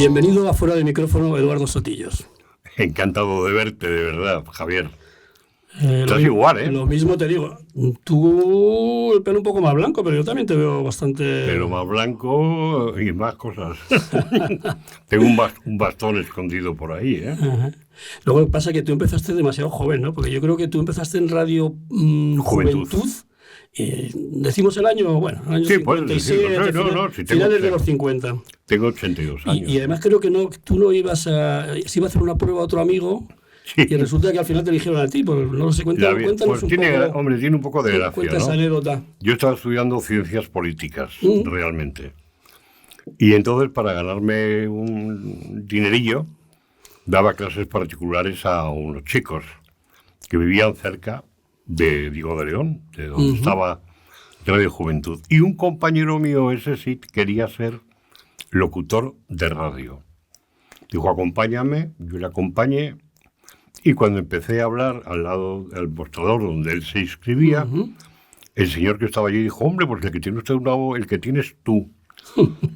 Bienvenido a Fuera del Micrófono, Eduardo Sotillos. Encantado de verte, de verdad, Javier. Estás igual, ¿eh? Lo mismo te digo. Tú el pelo un poco más blanco, pero yo también te veo bastante... Pero más blanco y más cosas. Tengo un bastón escondido por ahí, ¿eh? Ajá. Luego pasa que tú empezaste demasiado joven, ¿no? Porque yo creo que tú empezaste en Radio Juventud. Decimos el año, bueno, el año Sí, 57, si finales de los 50. Tengo 82 años. Y además creo que tú no ibas a... Se iba a hacer una prueba a otro amigo... Sí. Y resulta que al final te eligieron a ti, pues no lo sé, cuéntanos pues un tiene, poco. Hombre, tiene un poco de gracia, Cuenta esa ¿no? anécdota. Yo estaba estudiando ciencias políticas, realmente. Y entonces, para ganarme un dinerillo, daba clases particulares a unos chicos que vivían cerca de Diego de León, de donde estaba Radio Juventud. Y un compañero mío, ese sí, quería ser locutor de radio. Dijo, acompáñame, yo le acompañé. Y cuando empecé a hablar al lado del mostrador donde él se inscribía, el señor que estaba allí dijo, hombre, pues el que tiene usted una voz, el que tienes tú,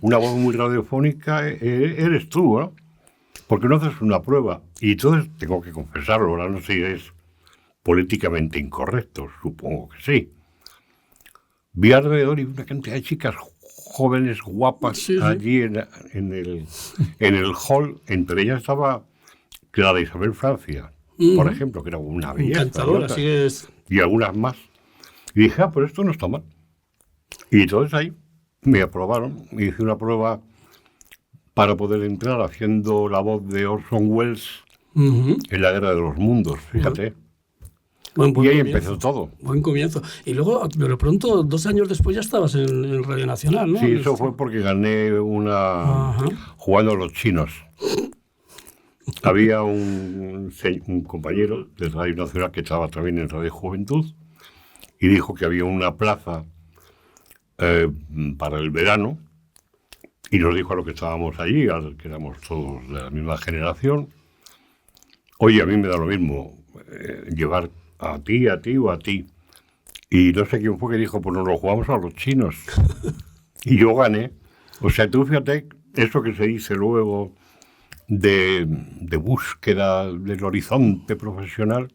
una voz muy radiofónica, eres tú, ¿no? ¿Por qué no haces una prueba? Y entonces tengo que confesarlo, ahora no sé si es políticamente incorrecto, supongo que sí. Vi alrededor y una cantidad de chicas jóvenes, guapas, allí en el hall. Entre ellas estaba Clara Isabel Francia, por ejemplo, que era una belleza. Encantadora, así es. Y algunas más. Y dije, pero esto no está mal. Y entonces ahí me aprobaron. Hice una prueba para poder entrar haciendo la voz de Orson Welles en La Guerra de los Mundos, fíjate. Y ahí empezó todo. Buen comienzo. Y luego, pero pronto, 2 años después ya estabas en Radio Nacional, ¿no? Sí, eso fue porque gané jugando a los chinos. Había un compañero de Radio Nacional que estaba también en Radio Juventud y dijo que había una plaza para el verano y nos dijo a los que estábamos allí, que éramos todos de la misma generación, oye, a mí me da lo mismo llevar a ti o a ti. Y no sé quién fue que dijo, pues nos lo jugamos a los chinos. Y yo gané. O sea, tú fíjate, eso que se dice luego de búsqueda del horizonte profesional,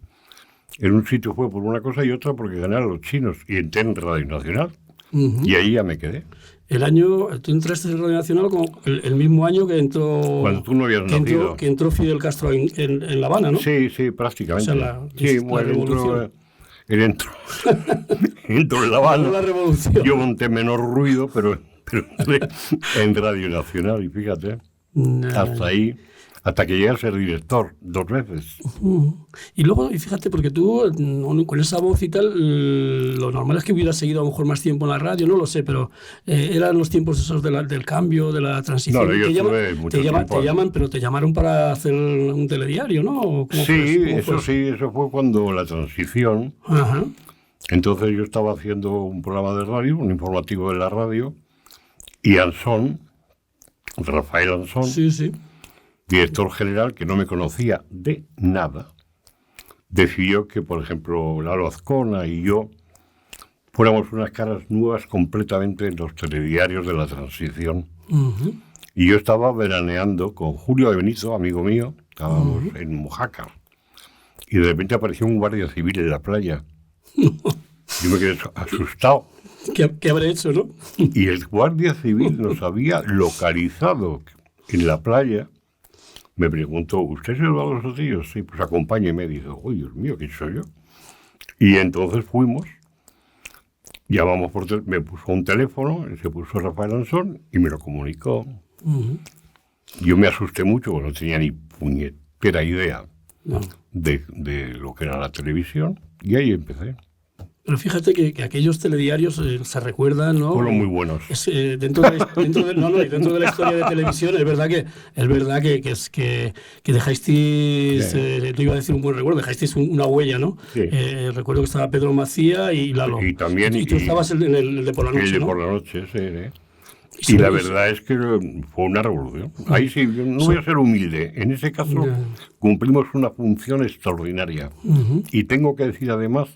en un sitio fue por una cosa y otra porque gané a los chinos y entré en Radio Nacional y ahí ya me quedé. El año, tú entraste en Radio Nacional como el mismo año que entró... Cuando tú no habías nacido. Que entró Fidel Castro en La Habana, ¿no? Sí, prácticamente. O sea, él entró en La Habana. La revolución. Yo monté menor ruido, pero entré en Radio Nacional y fíjate, hasta ahí, hasta que llegué a ser director 2 veces. Y luego, y fíjate, porque tú con esa voz y tal, lo normal es que hubieras seguido a lo mejor más tiempo en la radio, no lo sé, pero eran los tiempos esos del cambio, de la transición. No, yo estuve mucho tiempo. Pero te llamaron para hacer un telediario, ¿no? Sí, eso fue cuando la transición. Ajá. Entonces yo estaba haciendo un programa de radio, un informativo de la radio, y Rafael Ansón, director general, que no me conocía de nada, decidió que, por ejemplo, Lalo Azcona y yo fuéramos unas caras nuevas completamente en los telediarios de la transición. Y yo estaba veraneando con Julio de Benito, amigo mío, estábamos en Mojácar, y de repente apareció un guardia civil en la playa. Yo me quedé asustado. ¿Qué habré hecho, no? Y el guardia civil nos había localizado en la playa. Me preguntó, ¿usted es Eduardo Sotillos? Sí, pues acompáñeme. Dice, uy, Dios mío, ¿quién soy yo? Y entonces fuimos, llamamos me puso un teléfono, se puso Rafael Ansón y me lo comunicó. Yo me asusté mucho, porque no tenía ni puñetera idea de lo que era la televisión, y ahí empecé. Pero fíjate que aquellos telediarios se recuerdan, ¿no? Fueron muy buenos. Dentro de la historia de televisión es verdad que dejasteis, no iba a decir un buen recuerdo, dejasteis una huella, ¿no? Sí. Recuerdo que estaba Pedro Macía y Lalo. Y también... Y tú estabas en el de por la noche, el de ¿no? por la noche, sí. Y la verdad es que fue una revolución. Ahí sí, yo no voy a ser humilde. En ese caso cumplimos una función extraordinaria. Y tengo que decir además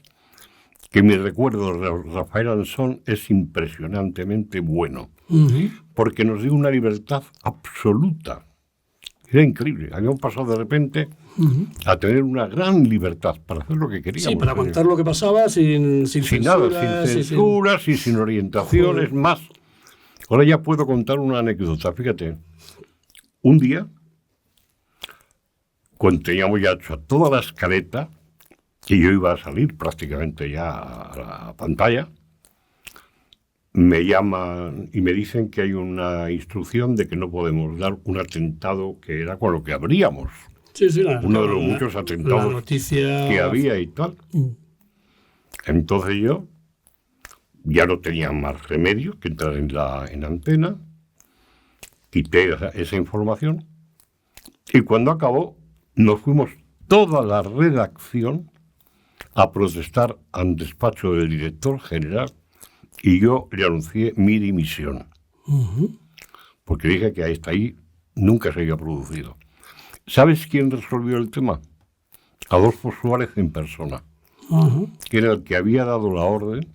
que mi recuerdo de Rafael Ansón es impresionantemente bueno, porque nos dio una libertad absoluta Era increíble. Habíamos pasado de repente a tener una gran libertad para hacer lo que queríamos. Sí, para contar lo que pasaba sin nada, sin censuras y sin orientaciones. Joder. Más. Ahora ya puedo contar una anécdota. Fíjate, un día, cuando teníamos ya hecho toda la escaleta, y yo iba a salir prácticamente ya a la pantalla, me llaman y me dicen que hay una instrucción de que no podemos dar un atentado que era con lo que abríamos. Sí, uno de los muchos atentados que había y tal. Entonces yo ya no tenía más remedio que entrar en la antena, quité esa información y cuando acabó nos fuimos toda la redacción a protestar al despacho del director general y yo le anuncié mi dimisión. Porque dije que hasta ahí nunca se había producido. ¿Sabes quién resolvió el tema? Adolfo Suárez en persona, que era el que había dado la orden.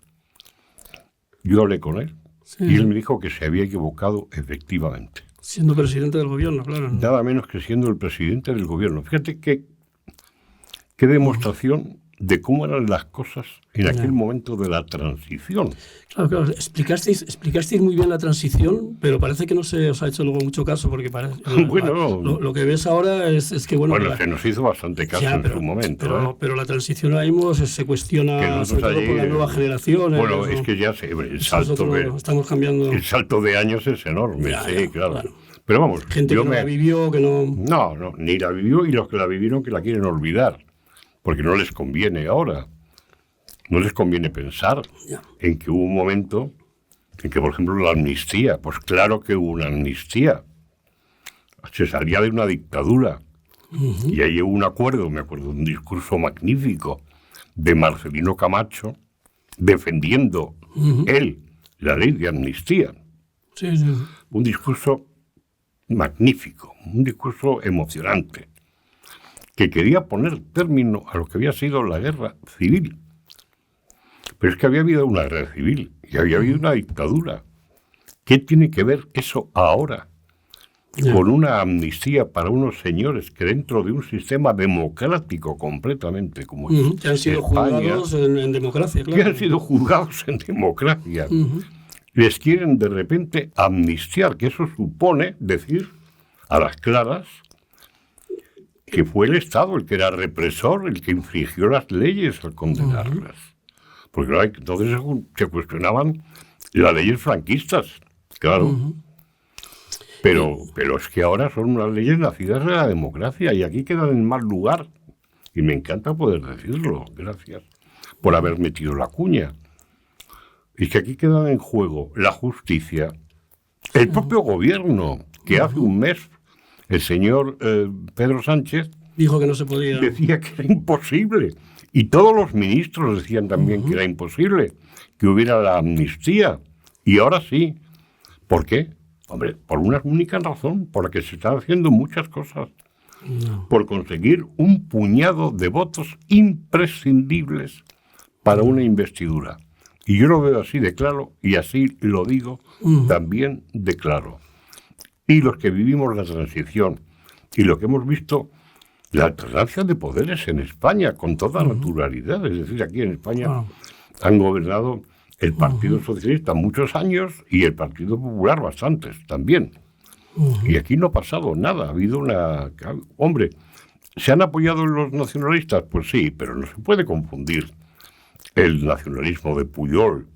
Yo hablé con él y él me dijo que se había equivocado efectivamente. Siendo presidente del gobierno, claro. Nada menos que siendo el presidente del gobierno. Fíjate qué demostración de cómo eran las cosas en aquel momento de la transición. Claro. Explicasteis muy bien la transición, pero parece que no se os ha hecho luego mucho caso, porque parece, lo que ves ahora es que... Bueno, se nos hizo bastante caso en su momento. Pero la transición ahora mismo se cuestiona, sobre todo por las nuevas generaciones. Bueno, es que ya estamos cambiando. El salto de años es enorme, claro. Bueno. Pero vamos... Gente que no la vivió, que no... No, ni la vivió, y los que la vivieron que la quieren olvidar. Porque no les conviene ahora. No les conviene pensar en que hubo un momento en que, por ejemplo, la amnistía, pues claro que hubo una amnistía. Se salía de una dictadura. Y ahí hubo un acuerdo, me acuerdo de un discurso magnífico de Marcelino Camacho defendiendo él la ley de amnistía. Sí. Un discurso magnífico, un discurso emocionante, que quería poner término a lo que había sido la guerra civil. Pero es que había habido una guerra civil y había habido una dictadura. ¿Qué tiene que ver eso ahora con una amnistía para unos señores que dentro de un sistema democrático completamente como que han sido juzgados en democracia, claro. Que han sido juzgados en democracia. Les quieren de repente amnistiar, que eso supone decir a las claras que fue el Estado el que era represor, el que infringió las leyes al condenarlas. Porque claro, entonces se cuestionaban las leyes franquistas, claro. Pero es que ahora son unas leyes nacidas de la democracia y aquí quedan en mal lugar. Y me encanta poder decirlo, gracias por haber metido la cuña. Y que aquí quedan en juego la justicia, el propio gobierno, que hace un mes el señor Pedro Sánchez dijo que no se podía. Decía que era imposible. Y todos los ministros decían también que era imposible que hubiera la amnistía. Y ahora sí. ¿Por qué? Hombre, por una única razón, por la que se están haciendo muchas cosas. Por conseguir un puñado de votos imprescindibles para una investidura. Y yo lo veo así de claro, y así lo digo también de claro. Y los que vivimos la transición, y lo que hemos visto, la alternancia de poderes en España, con toda naturalidad. Es decir, aquí en España han gobernado el Partido Socialista muchos años y el Partido Popular bastantes también. Y aquí no ha pasado nada. Ha habido una... Hombre, ¿se han apoyado los nacionalistas? Pues sí, pero no se puede confundir el nacionalismo de Pujol,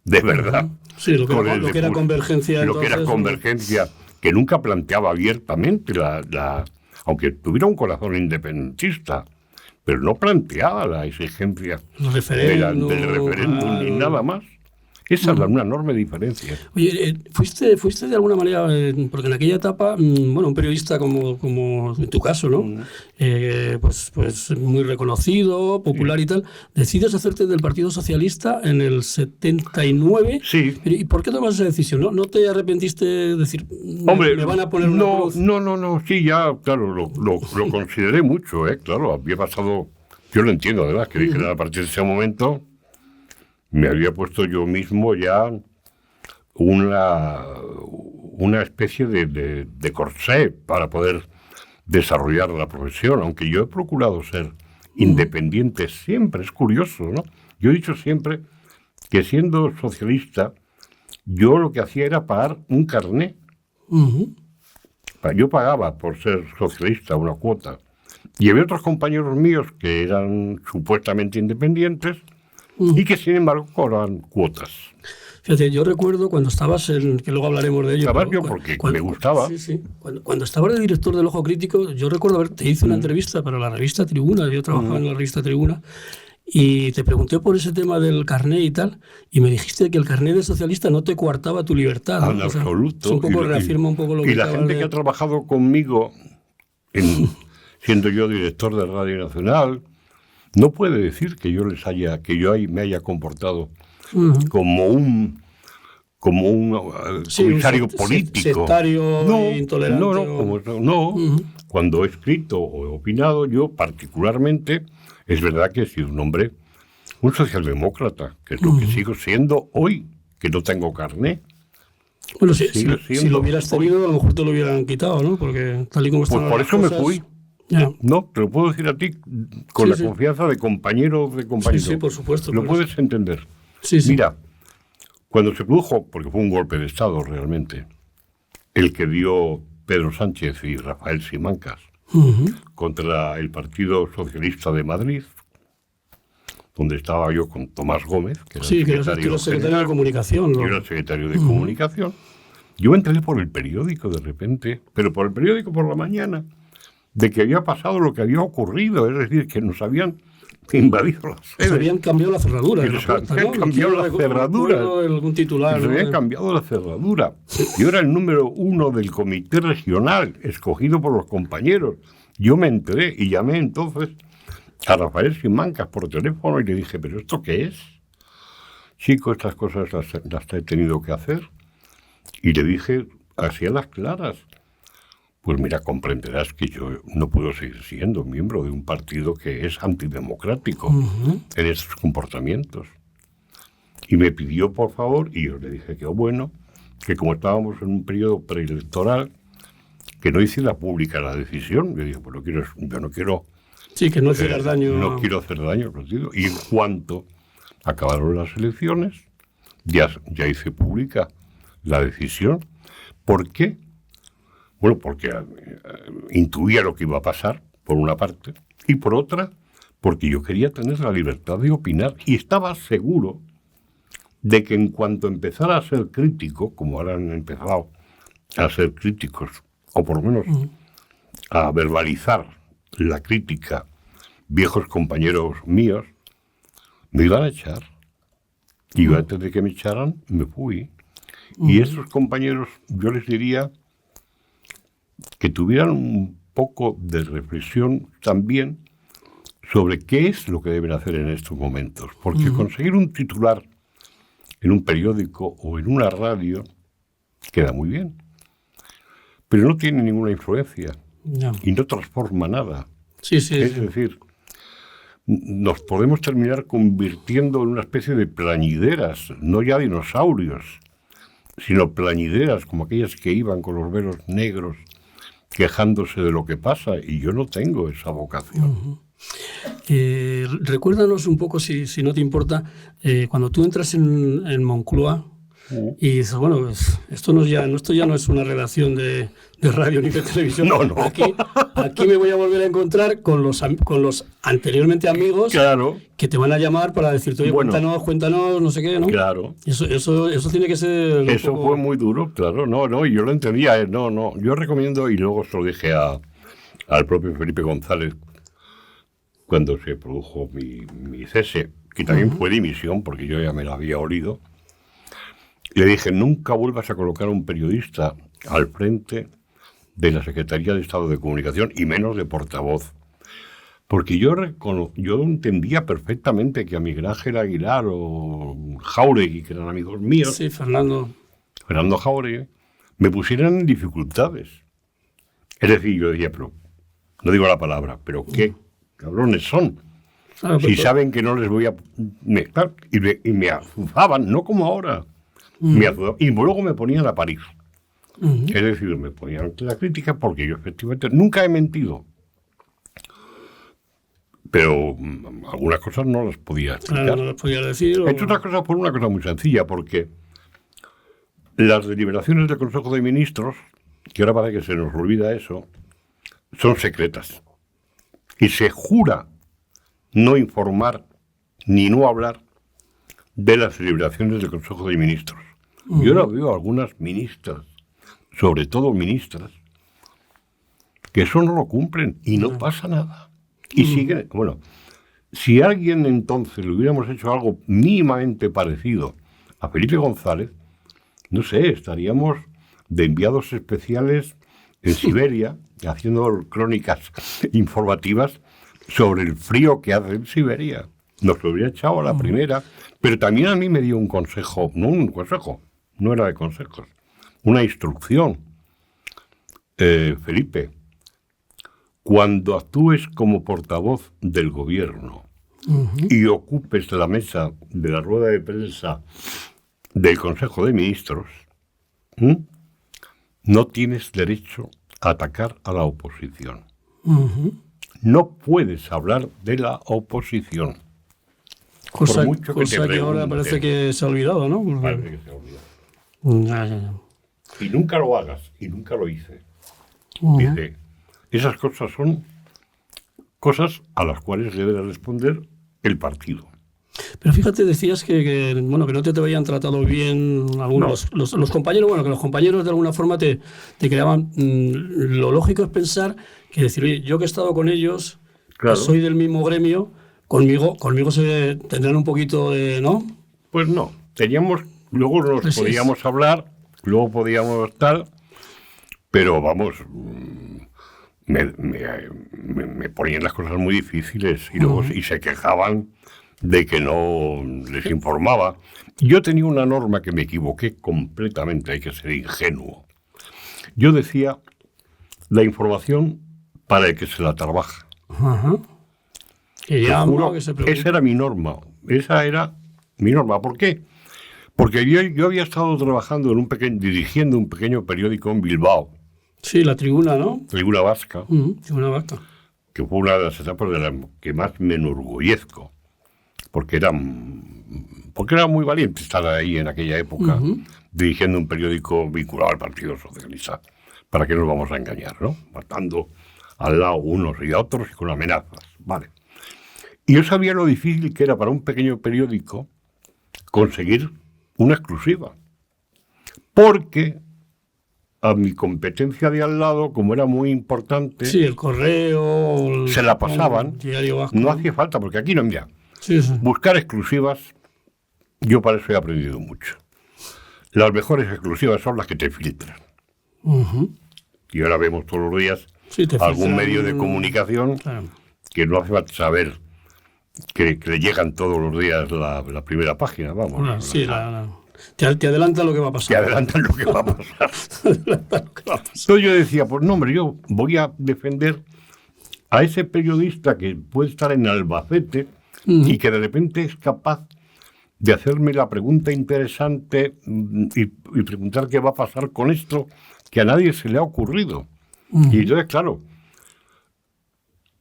de verdad. Sí, lo que era convergencia. Lo que era convergencia, que nunca planteaba abiertamente aunque tuviera un corazón independentista, pero no planteaba la exigencia del referéndum ni nada más. Esa es una enorme diferencia. Oye, fuiste de alguna manera, porque en aquella etapa, un periodista como en tu caso, ¿no? Pues muy reconocido, popular y tal, decides hacerte del Partido Socialista en el 79. Sí. ¿Y por qué tomas esa decisión? ¿No te arrepentiste de decir, hombre, me van a poner una cruz? No, sí, ya, claro, lo consideré mucho, claro, había pasado, yo lo entiendo, además, que dije, a partir de ese momento me había puesto yo mismo ya una especie de corsé para poder desarrollar la profesión, aunque yo he procurado ser independiente siempre. Es curioso, ¿no? Yo he dicho siempre que siendo socialista, yo lo que hacía era pagar un carné. Yo pagaba por ser socialista una cuota. Y había otros compañeros míos que eran supuestamente independientes y que sin embargo cobraban cuotas. Fíjate, yo recuerdo cuando estabas que luego hablaremos de ello. Estaba yo porque me gustaba. Sí. Cuando estabas de director del Ojo Crítico, yo recuerdo te hice una entrevista para la revista Tribuna, yo trabajaba en la revista Tribuna, y te pregunté por ese tema del carné y tal, y me dijiste que el carné de socialista no te coartaba tu libertad, ¿no? En absoluto. Un poco reafirma un poco lo que y la gente que ha trabajado conmigo, siendo yo director de Radio Nacional, no puede decir que yo me haya comportado como un comisario político. Sectario, intolerante. No. Cuando he escrito o he opinado, yo particularmente, es verdad que he sido un socialdemócrata, que es lo que sigo siendo hoy, que no tengo carné. Bueno, si lo hubieras tenido, a lo mejor te lo hubieran quitado, ¿no? Porque tal y como están por las eso cosas, me fui. Ya. No, te lo puedo decir a ti con la confianza de compañero. Sí, por supuesto. Lo puedes entender. Sí. Mira, cuando se produjo, porque fue un golpe de Estado realmente, el que dio Pedro Sánchez y Rafael Simancas contra el Partido Socialista de Madrid, donde estaba yo con Tomás Gómez, que era secretario de Comunicación. Yo era secretario de Comunicación. Yo entré por el periódico de repente, pero por el periódico por la mañana, de que había pasado lo que había ocurrido, es decir, que nos habían invadido la sede. Se habían cambiado la cerradura. Cambiado la cerradura. Algún titular. Se habían cambiado la cerradura. Yo era el número 1 del comité regional, escogido por los compañeros. Yo me enteré y llamé entonces a Rafael Simancas por teléfono y le dije, ¿pero esto qué es? Chico, estas cosas las he tenido que hacer. Y le dije así a las claras, pues mira, comprenderás que yo no puedo seguir siendo miembro de un partido que es antidemocrático en esos comportamientos. Y me pidió, por favor, y yo le dije que bueno, que como estábamos en un periodo preelectoral, que no hiciera pública la decisión. Yo dije, pues yo no quiero... Sí, que no hacer daño. No quiero hacer daño al partido. Y en cuanto acabaron las elecciones, ya hice pública la decisión. ¿Por qué? Bueno, porque intuía lo que iba a pasar, por una parte, y por otra, porque yo quería tener la libertad de opinar y estaba seguro de que en cuanto empezara a ser crítico, como ahora han empezado a ser críticos, o por lo menos a verbalizar la crítica viejos compañeros míos, me iban a echar. Y yo antes de que me echaran, me fui. Y esos compañeros, yo les diría que tuvieran un poco de reflexión también sobre qué es lo que deben hacer en estos momentos. Porque conseguir un titular en un periódico o en una radio queda muy bien, pero no tiene ninguna influencia y no transforma nada. Es decir, nos podemos terminar convirtiendo en una especie de plañideras, no ya dinosaurios, sino plañideras como aquellas que iban con los velos negros quejándose de lo que pasa, y yo no tengo esa vocación. Recuérdanos un poco, si no te importa, cuando tú entras en Moncloa y dices, bueno, esto ya no es una relación de radio ni de televisión. No. Aquí me voy a volver a encontrar con los anteriormente amigos, claro, que te van a llamar para decirte, oye, cuéntanos, no sé qué, ¿no? Claro. Eso tiene que ser... Eso fue muy duro, claro. No, yo lo entendía. Yo recomiendo, y luego se lo dije al propio Felipe González, cuando se produjo mi cese, que también fue dimisión, porque yo ya me la había olido, le dije, nunca vuelvas a colocar a un periodista al frente de la Secretaría de Estado de Comunicación, y menos de portavoz. Porque yo entendía perfectamente que a Miguel Ángel Aguilar o Jáuregui, que eran amigos míos, sí, Fernando Jáuregui, me pusieran en dificultades. Es decir, yo decía, pero no digo la palabra, pero qué cabrones son. Si saben que no les voy a... Y me azuzaban, no como ahora. Me azuzaban, y luego me ponían a parir. Es decir, me ponía ante la crítica porque yo efectivamente nunca he mentido. Pero algunas cosas no las podía explicar. Claro, no las podía decir. He hecho otras cosas por una cosa muy sencilla, porque las deliberaciones del Consejo de Ministros, que ahora parece que se nos olvida eso, son secretas. Y se jura no informar ni no hablar de las deliberaciones del Consejo de Ministros. Yo ahora veo a algunas ministras, sobre todo ministras, que eso no lo cumplen y no pasa nada. Y siguen, bueno, si alguien entonces le hubiéramos hecho algo mínimamente parecido a Felipe González, no sé, estaríamos de enviados especiales en Siberia, haciendo crónicas informativas sobre el frío que hace en Siberia. Nos lo hubiera echado a la primera, pero también a mí me dio un consejo, no un consejo, no era de consejos, una instrucción. Felipe, cuando actúes como portavoz del gobierno y ocupes la mesa de la rueda de prensa del Consejo de Ministros, no tienes derecho a atacar a la oposición. No puedes hablar de la oposición. Cosa, por mucho que, que ahora parece que se ha olvidado, ¿no? Parece que se ha olvidado. Y nunca lo hagas, y nunca lo hice. Dice, esas cosas son cosas a las cuales debe responder el partido. Pero fíjate, decías que no te habían tratado bien algunos los compañeros, que los compañeros de alguna forma te creaban. Lo lógico es pensar que decir, oye, yo que he estado con ellos, claro, que soy del mismo gremio, conmigo se tendrán un poquito de, ¿no? Pues no, luego nos podíamos hablar, luego podíamos tal, pero vamos, me ponían las cosas muy difíciles y luego y se quejaban de que no les informaba. Yo tenía una norma que me equivoqué completamente, hay que ser ingenuo. Yo decía, la información para el que se la trabaja. Esa era mi norma. ¿Por qué? Porque yo había estado trabajando dirigiendo un pequeño periódico en Bilbao. Sí, La Tribuna, ¿no? Tribuna Vasca. Tribuna Vasca. Que fue una de las etapas de las que más me enorgullezco. Porque era muy valiente estar ahí en aquella época, dirigiendo un periódico vinculado al Partido Socialista. ¿Para qué nos vamos a engañar, no? Matando al lado unos y a otros y con amenazas. Vale. Y yo sabía lo difícil que era para un pequeño periódico conseguir una exclusiva. Porque a mi competencia de al lado, como era muy importante... Sí, el correo... Se la pasaban. Diario Vasco. No hacía falta, porque aquí no, mira... Sí. Buscar exclusivas, yo para eso he aprendido mucho. Las mejores exclusivas son las que te filtran. Y ahora vemos todos los días algún medio de comunicación que no hace falta saber que le llegan todos los días la primera página, vamos. Te adelanta lo que va a pasar. Te adelantan lo que va a pasar. Entonces yo decía, pues no, hombre, yo voy a defender a ese periodista que puede estar en Albacete y que de repente es capaz de hacerme la pregunta interesante y preguntar qué va a pasar con esto que a nadie se le ha ocurrido. Y entonces, claro,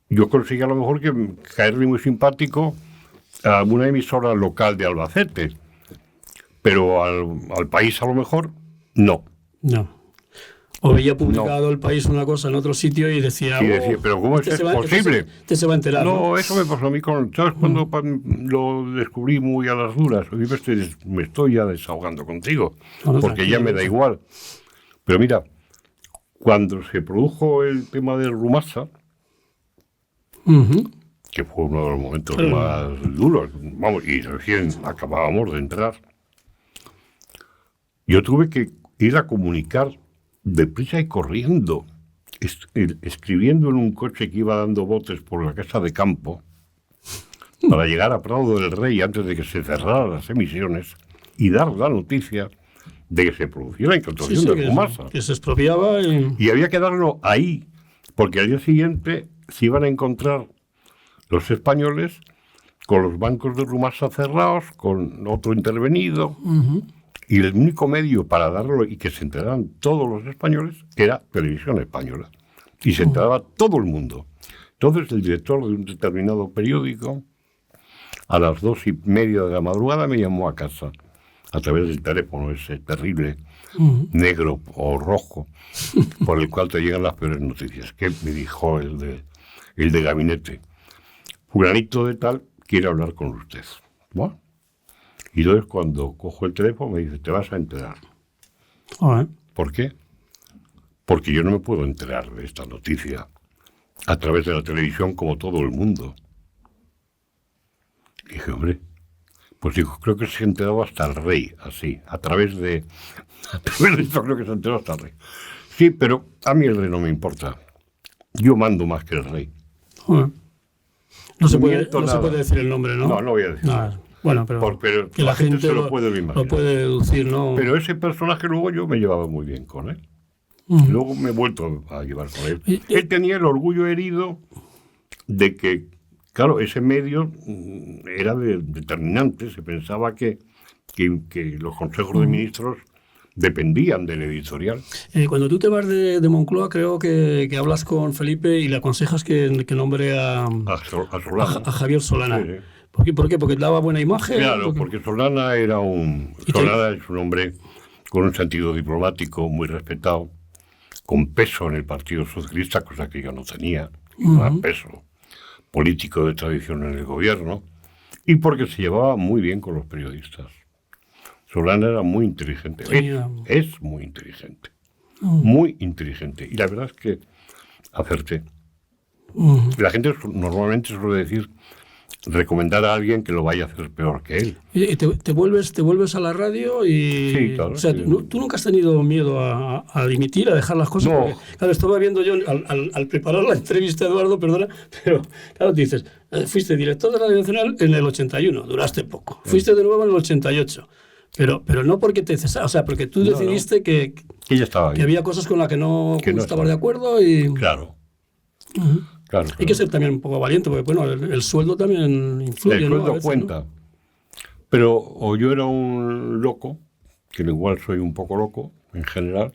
yo conseguí a lo mejor caerle muy simpático a alguna emisora local de Albacete, pero al país a lo mejor no. O veía publicado El País una cosa en otro sitio y decía... Sí, decía, pero ¿cómo es posible? Este se va a enterar. No, eso me pasó a mí ¿sabes cuando lo descubrí muy a las duras? Hoy me estoy ya desahogando contigo, porque ya me da igual. Pero mira, cuando se produjo el tema del Rumasa, que fue uno de los momentos más duros, y recién acabábamos de entrar, yo tuve que ir a comunicar deprisa y corriendo, escribiendo en un coche que iba dando botes por la casa de campo para llegar a Prado del Rey antes de que se cerraran las emisiones y dar la noticia de que se produciera la incautación de Rumasa. Que se expropiaba. Y había que darlo ahí, porque al día siguiente se iban a encontrar los españoles con los bancos de Rumasa cerrados, con otro intervenido. Y el único medio para darlo y que se enteraran todos los españoles era Televisión Española. Y se enteraba todo el mundo. Entonces el director de un determinado periódico, a las 2:30 de la madrugada, me llamó a casa, a través del teléfono ese terrible, negro o rojo, por el cual te llegan las peores noticias. Que me dijo el de gabinete: fulanito de tal quiere hablar con usted. Bueno, y entonces cuando cojo el teléfono me dice: te vas a enterar. ¿Por qué? Porque yo no me puedo enterar de esta noticia a través de la televisión como todo el mundo. Y dije: hombre, pues digo, creo que se enteró hasta el rey, así, a través de esto creo que se enteró hasta el rey. Sí, pero a mí el rey no me importa. Yo mando más que el rey. No se puede decir el nombre, ¿no? No voy a decir. Bueno, pero que la gente se lo puede imaginar. Lo puede deducir, ¿no? Pero ese personaje luego yo me llevaba muy bien con él. Luego me he vuelto a llevar con él. Él tenía el orgullo herido de que, claro, ese medio era determinante. Se pensaba que los consejos de ministros dependían del editorial. Cuando tú te vas de Moncloa, creo que hablas con Felipe y le aconsejas que nombre a Javier Solana. Sí. ¿Por qué? ¿Porque daba buena imagen? Claro, porque Solana Solana es un hombre con un sentido diplomático muy respetado, con peso en el Partido Socialista, cosa que yo no tenía, más peso político de tradición en el gobierno, y porque se llevaba muy bien con los periodistas. Solana era muy inteligente, es muy inteligente, muy inteligente, y la verdad es que acerté. La gente normalmente suele recomendar a alguien que lo vaya a hacer peor que él. ¿Y te vuelves a la radio? Sí, claro. O sea, sí. ¿tú nunca has tenido miedo a dimitir, a dejar las cosas? No. Porque, claro, estaba viendo yo al preparar la entrevista, Eduardo, perdona, pero claro, dices, fuiste director de Radio Nacional en el 81, duraste poco. Fuiste de nuevo en el 88. Pero no porque te cesaste, o sea, porque tú decidiste que ya estaba bien. Que había cosas con las que no estabas de acuerdo y... Claro. Claro. Hay que ser también un poco valiente, porque bueno, el sueldo también influye. El sueldo veces, cuenta. ¿no? Pero o yo era un loco, que igual soy un poco loco en general,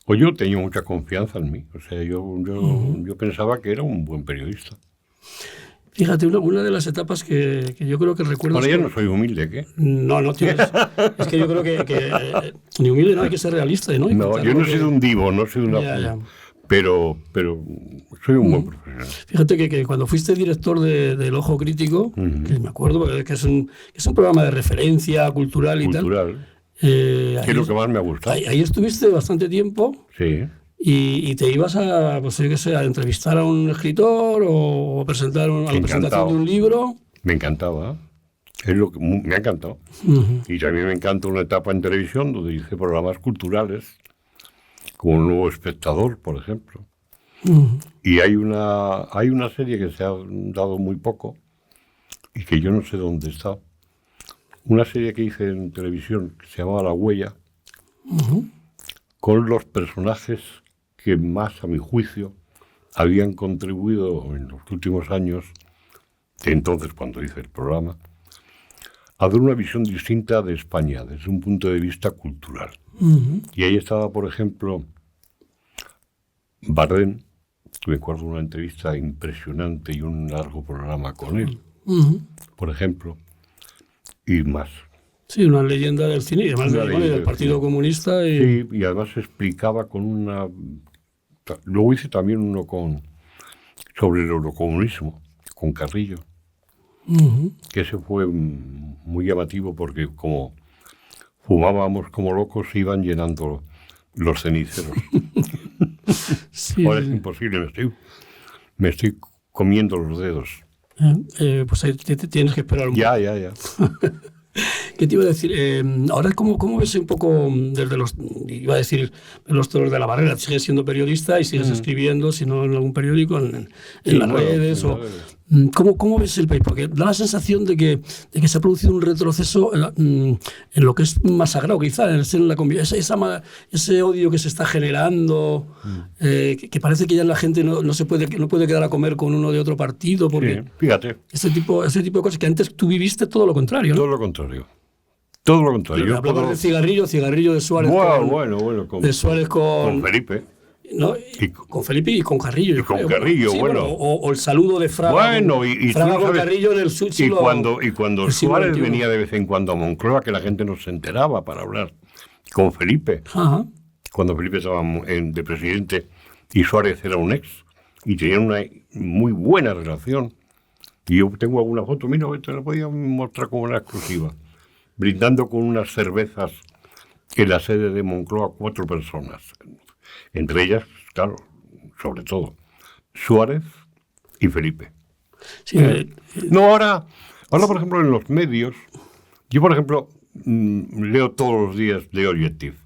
o yo tenía mucha confianza en mí. O sea, yo pensaba que era un buen periodista. Fíjate, una de las etapas que yo creo que recuerdo... Ahora ya no soy humilde, ¿qué? No tienes... Es que yo creo que ni humilde, no, hay que ser realista, ¿no? No, yo no he sido un divo, no soy una... Ya. Pero soy un buen profesional. Fíjate que cuando fuiste director del Ojo Crítico, que me acuerdo que es un programa de referencia cultural y tal. Que es lo que más me ha gustado. Ahí estuviste bastante tiempo. Sí. Y te ibas a entrevistar a un escritor o presentar a la presentación de un libro. Me encantaba. Es lo que me ha encantado. Y también me encanta una etapa en televisión donde hice programas culturales, como Un Nuevo Espectador, por ejemplo. Y hay una serie que se ha dado muy poco y que yo no sé dónde está. Una serie que hice en televisión que se llamaba La Huella, con los personajes que más, a mi juicio, habían contribuido en los últimos años, de entonces cuando hice el programa, a dar una visión distinta de España desde un punto de vista cultural. Y ahí estaba, por ejemplo, Bardem, que me acuerdo de una entrevista impresionante y un largo programa con él, por ejemplo, y más. Sí, una leyenda del cine, y además del Partido Comunista. Sí, y además explicaba con una... Luego hice también uno sobre el eurocomunismo, con Carrillo, que ese fue muy llamativo porque como fumábamos como locos, iban llenando los ceniceros. Sí, ahora es imposible, me estoy comiendo los dedos. Pues ahí te tienes que esperar un poco. Ya. ¿Qué te iba a decir? Ahora, ¿cómo ves un poco desde los toros de la barrera? Sigues siendo periodista y sigues escribiendo, si no en algún periódico, en las redes. ¿Cómo ves el país? Porque da la sensación de que se ha producido un retroceso en lo que es más sagrado, quizá, en la convivencia. Ese odio que se está generando, que parece que ya la gente no puede quedar a comer con uno de otro partido. Porque sí, fíjate. Ese tipo de cosas que antes tú viviste todo lo contrario, ¿no? Todo lo contrario. Todo lo contrario. Hablamos de cigarrillo de Suárez. Bueno. De Suárez con Felipe. ¿No? Con Felipe y con Carrillo. Y con Carrillo, sí, bueno. O el saludo de Fraga. Bueno, Fraga con Carrillo en el siglo. Y cuando Suárez venía de vez en cuando a Moncloa, que la gente no se enteraba para hablar con Felipe. Ajá. Cuando Felipe estaba de presidente y Suárez era un ex. Y tenían una muy buena relación. Y yo tengo alguna foto, mira, te la podía mostrar como una exclusiva. Brindando con unas cervezas en la sede de Moncloa 4 personas. Entre ellas, claro, sobre todo, Suárez y Felipe. Sí, No, ahora, por ejemplo, en los medios, yo, por ejemplo, leo todos los días de Objective.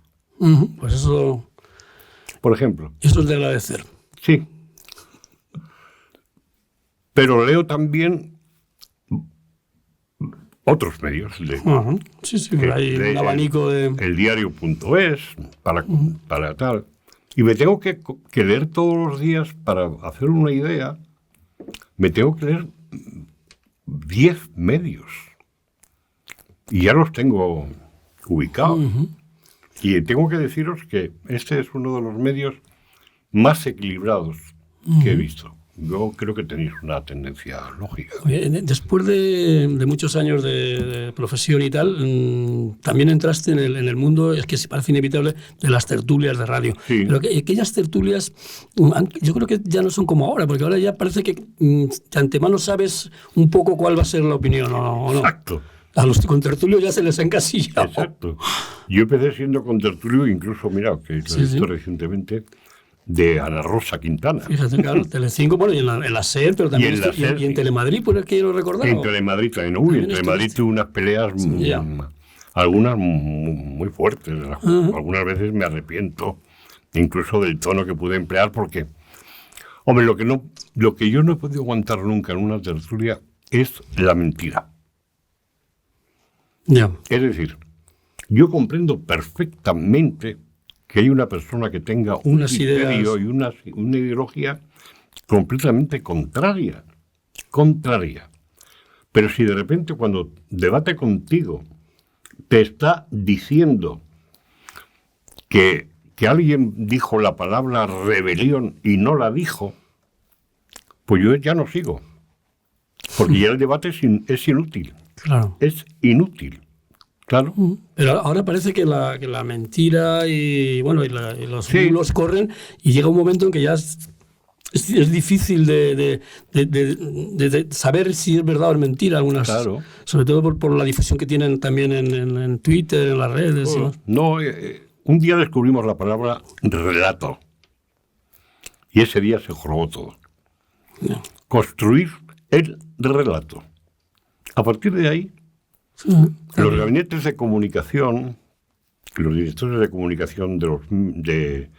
Pues eso... Por ejemplo. Eso es de agradecer. Sí. Pero leo también otros medios. Sí, hay un abanico de... El diario.es, para tal... Y me tengo que leer todos los días, para hacer una idea, me tengo que leer 10 medios. Y ya los tengo ubicados. Y tengo que deciros que este es uno de los medios más equilibrados que he visto. Yo creo que tenéis una tendencia lógica. Oye, después de muchos años de profesión y tal, también entraste en el mundo, es que se parece inevitable, de las tertulias de radio. Sí. Pero aquellas tertulias, yo creo que ya no son como ahora, porque ahora ya parece que de antemano sabes un poco cuál va a ser la opinión, ¿o no? Exacto. A los contertulios ya se les encasilla. Exacto. Yo empecé siendo contertulio, incluso, mira, que lo he visto recientemente, de Ana Rosa Quintana. Fíjate, claro, Telecinco, bueno, y en la SER, pero también y en Telemadrid, por el que quiero recordar. En Telemadrid también, en Telemadrid tuve unas peleas, algunas muy fuertes. Algunas veces me arrepiento, incluso del tono que pude emplear, porque, hombre, lo que yo no he podido aguantar nunca en una tertulia es la mentira. Es decir, yo comprendo perfectamente que hay una persona que tenga un criterio y una ideología completamente contraria. Pero si de repente cuando debate contigo te está diciendo que alguien dijo la palabra rebelión y no la dijo, pues yo ya no sigo. Porque ya el debate es inútil. Claro. Es inútil. Claro. Pero ahora parece que la mentira y los bulos corren, y llega un momento en que ya es difícil de saber si es verdad o es mentira algunas, claro. Sobre todo por la difusión que tienen también en Twitter, en las redes. Un día descubrimos la palabra relato y ese día se jorobó todo. No. Construir el relato. A partir de ahí, los gabinetes de comunicación, los directores de comunicación de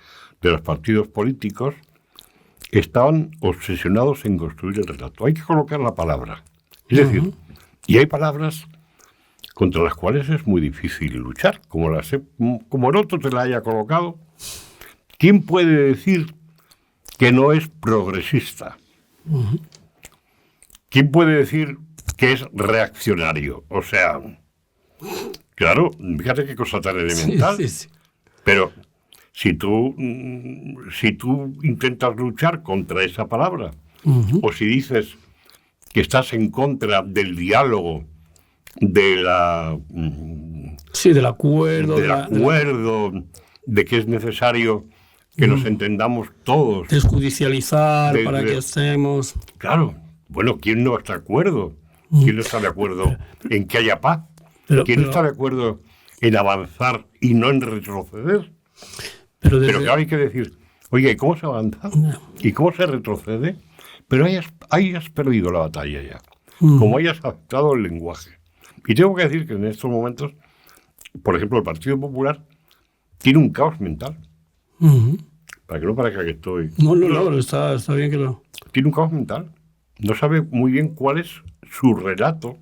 los partidos políticos estaban obsesionados en construir el relato. Hay que colocar la palabra. Es decir, y hay palabras contra las cuales es muy difícil luchar, como el otro te la haya colocado. ¿Quién puede decir que no es progresista? ¿Quién puede decir que es reaccionario? O sea, claro, fíjate qué cosa tan elemental. Sí. Pero si tú intentas luchar contra esa palabra, o si dices que estás en contra del diálogo, del acuerdo, de que es necesario que nos entendamos todos. Desjudicializar para que estemos... Claro, bueno, ¿quién no está de acuerdo? ¿Quién no está de acuerdo en que haya paz? ¿Quién no está de acuerdo en avanzar y no en retroceder? Pero claro, hay que decir, oye, ¿y cómo se avanza? ¿Y cómo se retrocede? Pero ahí has perdido la batalla ya. Como hayas adaptado el lenguaje. Y tengo que decir que en estos momentos, por ejemplo, el Partido Popular tiene un caos mental. Para que no parezca que estoy... No, está bien que lo... Tiene un caos mental. No sabe muy bien cuál es su relato.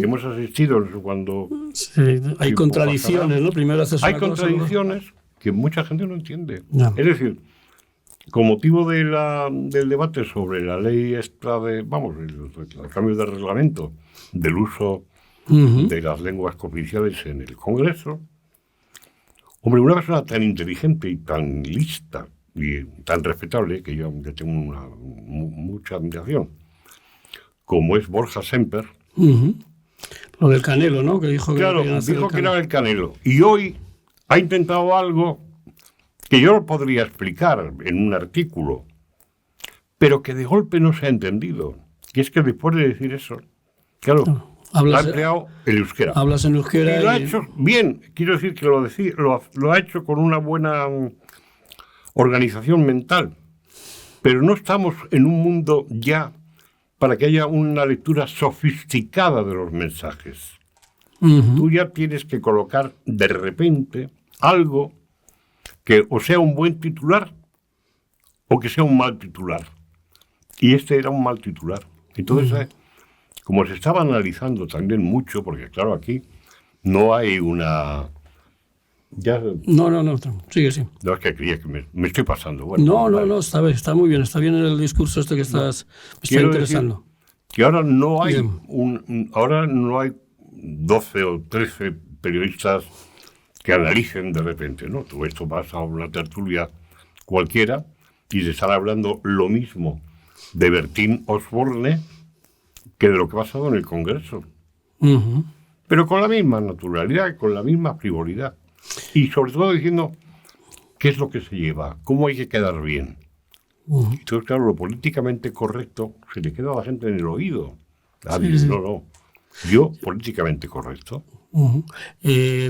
Hemos asistido cuando... Sí, hay contradicciones, ¿no? Primero haces hay contradicciones que mucha gente no entiende. No. Es decir, con motivo del debate sobre la ley esta el cambio de reglamento del uso de las lenguas cooficiales en el Congreso. Hombre, una persona tan inteligente y tan lista y tan respetable, que yo le tengo mucha admiración, como es Borja Semper. Lo del Canelo, ¿no? Que dijo que dijo que era el Canelo. Y hoy ha intentado algo que yo lo podría explicar en un artículo, pero que de golpe no se ha entendido. Que es que después de decir eso, claro, ha empleado el euskera. Hablas en euskera. Y lo ha hecho bien. Quiero decir que lo ha hecho con una buena organización mental. Pero no estamos en un mundo ya para que haya una lectura sofisticada de los mensajes. Tú ya tienes que colocar de repente algo que o sea un buen titular o que sea un mal titular. Y este era un mal titular. Entonces, como se estaba analizando también mucho, porque claro, aquí no hay una... No, sigue, sí. No, es que creía que me estoy pasando. Bueno, no, está muy bien, está bien el discurso este que estás... Me está interesando. Que ahora no hay ahora no hay 12 o 13 periodistas que analicen de repente, ¿no? Tú esto vas a una tertulia cualquiera y se estará hablando lo mismo de Bertín Osborne que de lo que ha pasado en el Congreso. Pero con la misma naturalidad, con la misma frivolidad. Y sobre todo diciendo qué es lo que se lleva, cómo hay que quedar bien. Entonces, claro, lo políticamente correcto se le queda a la gente en el oído. Sí. No. Yo, políticamente correcto.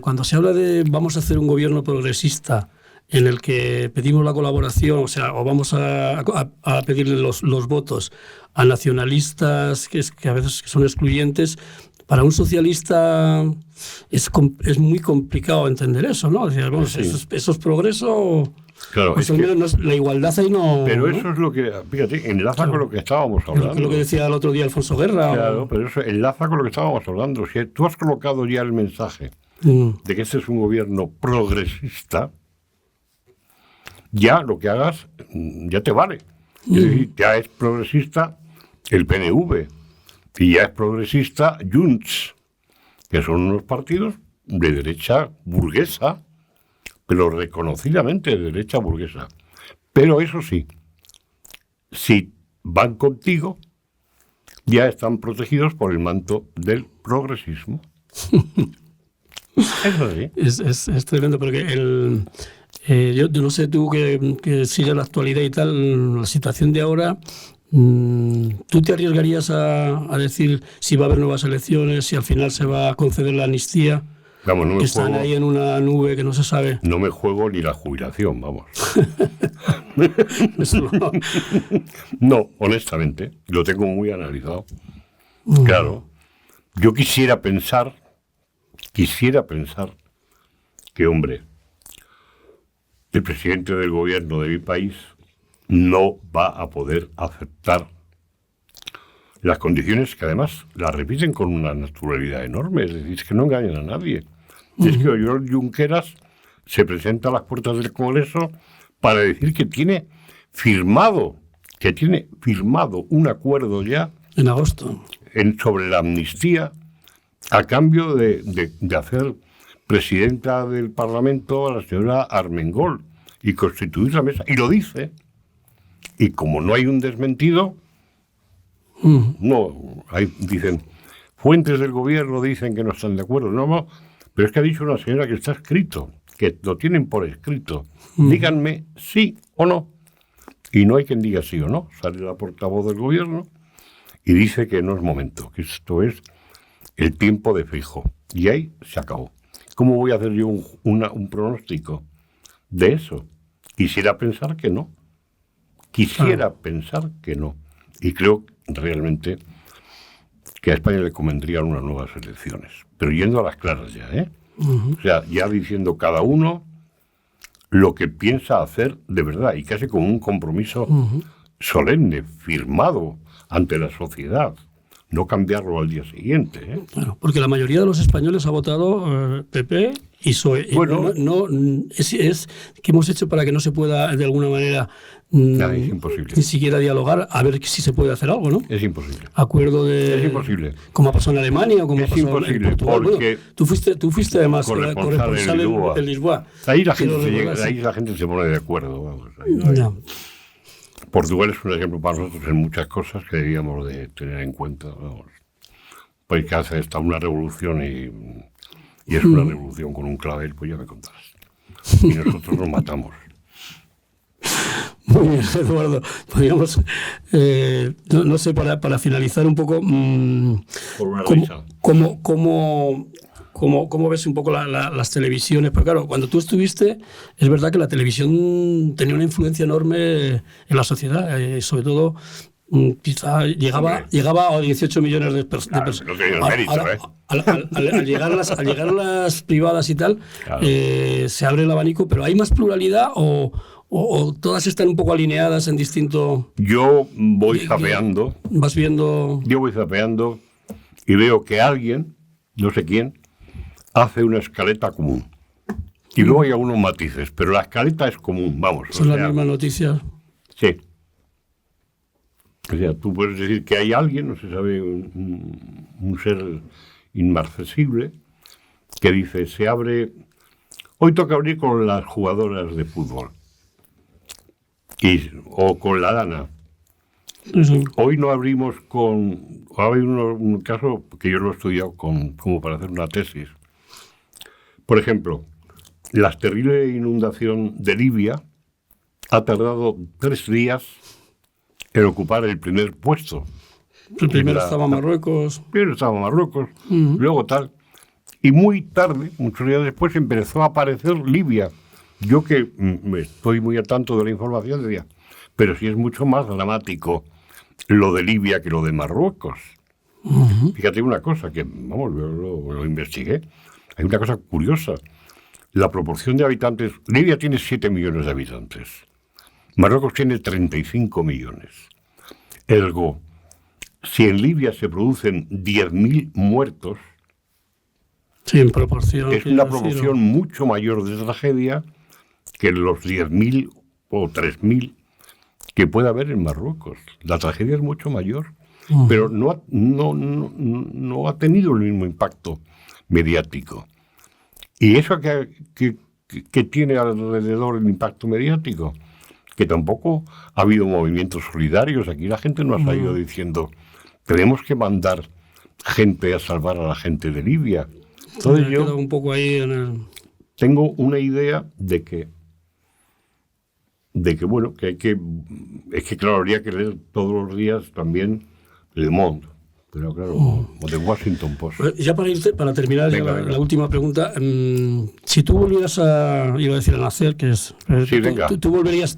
Cuando se habla de vamos a hacer un gobierno progresista en el que pedimos la colaboración, o vamos a pedirle los votos a nacionalistas que a veces son excluyentes, para un socialista es muy complicado entender eso, ¿no? Es decir, bueno, eso es progreso. Claro, pues la igualdad ahí no... Pero eso es lo que, fíjate, enlaza con lo que estábamos hablando. Lo que decía el otro día Alfonso Guerra. Claro, pero eso enlaza con lo que estábamos hablando. Si tú has colocado ya el mensaje de que este es un gobierno progresista, ya lo que hagas, ya te vale. Es decir, ya es progresista el PNV y ya es progresista Junts, que son unos partidos de derecha burguesa, pero reconocidamente de derecha burguesa. Pero eso sí, si van contigo, ya están protegidos por el manto del progresismo. Eso sí. Es tremendo, porque yo no sé tú que sigues la actualidad y tal, la situación de ahora, ¿tú te arriesgarías a decir si va a haber nuevas elecciones, si al final se va a conceder la amnistía? Vamos, no me están juego, ahí en una nube que no se sabe. No me juego ni la jubilación, vamos. Eso no. No, honestamente, lo tengo muy analizado. Claro, yo quisiera pensar que, hombre, el presidente del gobierno de mi país no va a poder aceptar las condiciones que además las repiten con una naturalidad enorme, es decir, es que no engañan a nadie. Es que Oriol Junqueras se presenta a las puertas del Congreso para decir que tiene firmado un acuerdo ya en agosto sobre la amnistía a cambio de hacer presidenta del Parlamento a la señora Armengol y constituir la mesa. Y lo dice. Y como no hay un desmentido, dicen, fuentes del gobierno dicen que no están de acuerdo. No, pero es que ha dicho una señora que está escrito, que lo tienen por escrito. Díganme sí o no. Y no hay quien diga sí o no. Sale la portavoz del gobierno y dice que no es momento, que esto es el tiempo de Feijóo. Y ahí se acabó. ¿Cómo voy a hacer yo un pronóstico de eso? Quisiera pensar que no. Pensar que no. Y creo realmente que a España le convendrían unas nuevas elecciones. Pero yendo a las claras ya, ¿eh? O sea, ya diciendo cada uno lo que piensa hacer de verdad y casi como un compromiso solemne, firmado ante la sociedad. No cambiarlo al día siguiente, ¿eh? Claro, porque la mayoría de los españoles ha votado PP Eso Bueno. es que hemos hecho para que no se pueda de alguna manera Es imposible. ni siquiera dialogar a ver si se puede hacer algo, ¿no? Es imposible. Acuerdo de... Es imposible. Como ha pasado en Alemania o como Es ha pasado imposible, en Portugal. porque Bueno, tú fuiste además corresponsal en Lisboa. Ahí la Quiero gente, recordar, ahí sí. la gente se pone de acuerdo. Vamos. Ahí no hay- Ya. Portugal es un ejemplo para nosotros en muchas cosas que debíamos de tener en cuenta. Vamos. Pues que hace esta una revolución y es una revolución con un clavel, pues ya me contarás. Y nosotros nos matamos. Muy bien, Eduardo. Podríamos, no sé, para finalizar un poco, Por una risa. ¿cómo ves un poco las televisiones? Porque claro, cuando tú estuviste, es verdad que la televisión tenía una influencia enorme en la sociedad, sobre todo quizá llegaba a 18 millones de Claro, personas. no tiene mérito, ¿eh? Al llegar las privadas y tal, Claro. se abre el abanico, pero ¿hay más pluralidad o todas están un poco alineadas en distinto...? Yo voy zapeando. Vas viendo... Yo voy zapeando y veo que alguien, no sé quién, hace una escaleta común. Y luego hay algunos matices, pero la escaleta es común, vamos. Son las mismas noticias. Sí. O sea, tú puedes decir que hay alguien, no se sabe, un ser inmarcesible, que dice, se abre... Hoy toca abrir con las jugadoras de fútbol. O con la lana. Eso. Hoy no abrimos con... Hay un caso que yo lo he estudiado como para hacer una tesis. Por ejemplo, la terrible inundación de Libia ha tardado 3 días en ocupar el primer puesto. Primero estaba Marruecos. Primero estaba Marruecos, luego tal. Y muy tarde, muchos días después, empezó a aparecer Libia. Yo que estoy muy al tanto de la información, decía, pero sí es mucho más dramático lo de Libia que lo de Marruecos. Fíjate una cosa, que vamos, yo lo investigué. Hay una cosa curiosa. La proporción de habitantes... Libia tiene 7 millones de habitantes. Marruecos tiene 35 millones. Ergo, si en Libia se producen 10.000 muertos, Sí, en proporción. es una proporción mucho mayor de tragedia que los 10.000 o 3.000 que puede haber en Marruecos. La tragedia es mucho mayor, pero no ha tenido el mismo impacto mediático. Y eso que tiene alrededor el impacto mediático, que tampoco ha habido movimientos solidarios. Aquí la gente no ha salido diciendo, tenemos que mandar gente a salvar a la gente de Libia. Entonces yo un poco ahí en el... tengo una idea de que bueno, que hay que... Es que claro, habría que leer todos los días también Le Monde. Pero claro, o The Washington Post. Ya para terminar, Venga, ya venga. la última pregunta. Si tú volvieras iba a decir a nacer, que es... Sí, venga. Tú volverías...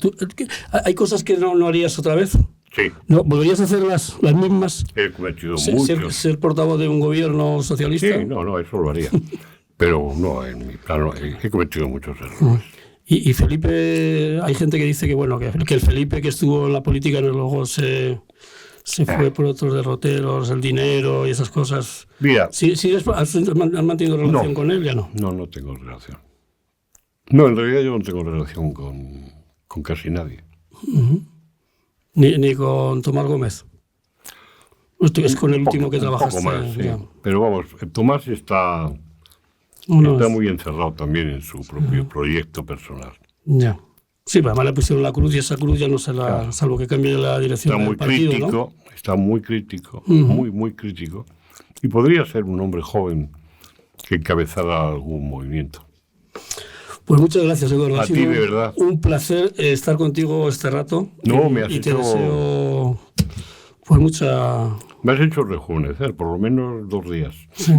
¿Hay cosas que no harías otra vez? Sí, ¿No? ¿Volverías a hacer las mismas? he cometido Ser muchos. portavoz de un gobierno socialista. Sí, no, eso lo haría. Pero no, en mi plano he cometido muchos errores. Y Felipe, hay gente que dice que bueno que el Felipe que estuvo en la política luego se fue por otros derroteros, el dinero y esas cosas. Mira, ¿Sí, has mantenido relación con él? Ya no. no tengo relación. No, en realidad yo no tengo relación con casi nadie. Ni con Tomás Gómez. Es con el último que Un trabajaste. poco más, sí. Ya. Pero vamos, Tomás está Uno- muy encerrado también en su propio proyecto personal. Ya. Sí, pero además le pusieron la cruz y esa cruz ya no se la... Salvo que cambie la dirección Está del muy partido, crítico, ¿no? está muy crítico, muy crítico. Y podría ser un hombre joven que encabezara algún movimiento. Pues muchas gracias, Eduardo. A Ha ti, sido de verdad. un placer estar contigo este rato. No, me has y te hecho- deseo pues mucha... Me has hecho rejuvenecer, por lo menos 2 días. Sí.